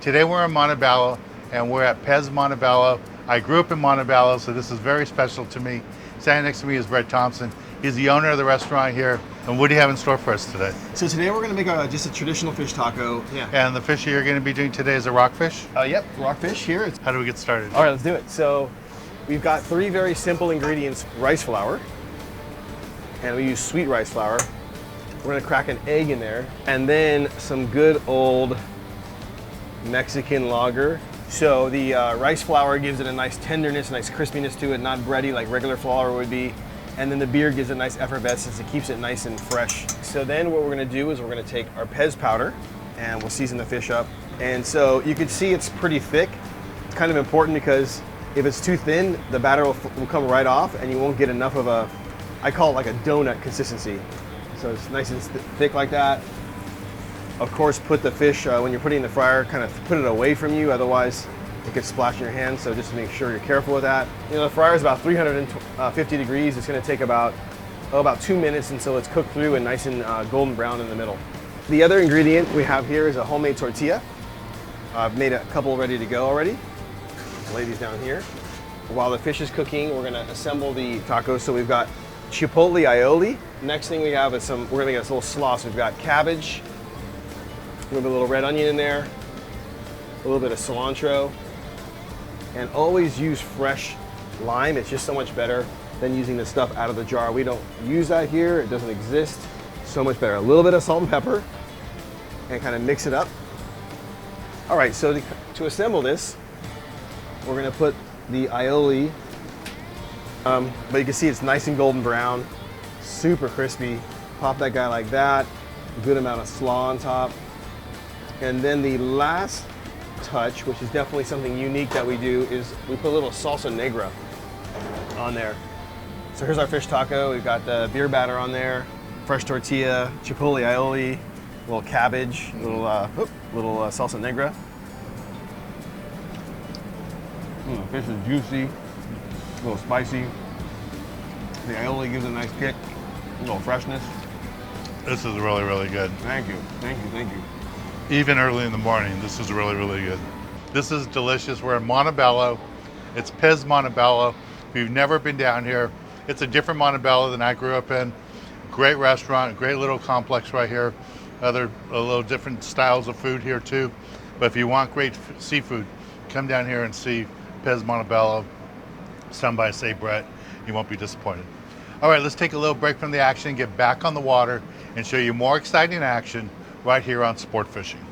Today we're in Montebello, and we're at Pez Montebello. I grew up in Montebello, so this is very special to me. Standing next to me is Brett Thompson. He's the owner of the restaurant here. And what do you have in store for us today? So today we're going to make just a traditional fish taco. Yeah. And the fish you're going to be doing today is a rockfish? Yep, rockfish here. How do we get started? All right, let's do it. So we've got 3 very simple ingredients: rice flour, and we use sweet rice flour. We're going to crack an egg in there, and then some good old Mexican lager. So the rice flour gives it a nice tenderness, a nice crispiness to it, not bready like regular flour would be. And then the beer gives it a nice effervescence. It keeps it nice and fresh. So then what we're gonna do is we're gonna take our Pez powder and we'll season the fish up. And so you can see it's pretty thick. It's kind of important because if it's too thin, the batter will come right off and you won't get enough of a, I call it like a donut consistency. So it's nice and thick like that. Of course, put the fish, when you're putting it in the fryer, kind of put it away from you, otherwise it could splash in your hand, so just make sure you're careful with that. You know, the fryer is about 350 degrees. It's gonna take about 2 minutes until it's cooked through and nice and golden brown in the middle. The other ingredient we have here is a homemade tortilla. I've made a couple ready to go already. Lay these down here. While the fish is cooking, we're gonna assemble the tacos. So we've got chipotle aioli. Next thing we have is we're gonna make this little sauce. We've got cabbage, we have a little red onion in there, a little bit of cilantro, and always use fresh lime. It's just so much better than using the stuff out of the jar. We don't use that here, it doesn't exist. So much better. A little bit of salt and pepper, and kind of mix it up. All right, so to assemble this, we're gonna put the aioli, but you can see it's nice and golden brown, super crispy. Pop that guy like that, a good amount of slaw on top. And then the last touch, which is definitely something unique that we do, is we put a little salsa negra on there. So here's our fish taco. We've got the beer batter on there, fresh tortilla, chipotle aioli, a little cabbage, a little salsa negra. The fish is juicy, a little spicy. The aioli gives it a nice kick, a little freshness. This is really, really good. Thank you, thank you, thank you. Even early in the morning, this is really, really good. This is delicious. We're in Montebello. It's Pez Montebello. If you've never been down here, it's a different Montebello than I grew up in. Great restaurant, great little complex right here. A little different styles of food here too. But if you want great seafood, come down here and see Pez Montebello. Somebody say Brett, you won't be disappointed. All right, let's take a little break from the action, get back on the water, and show you more exciting action right here on Sport Fishing.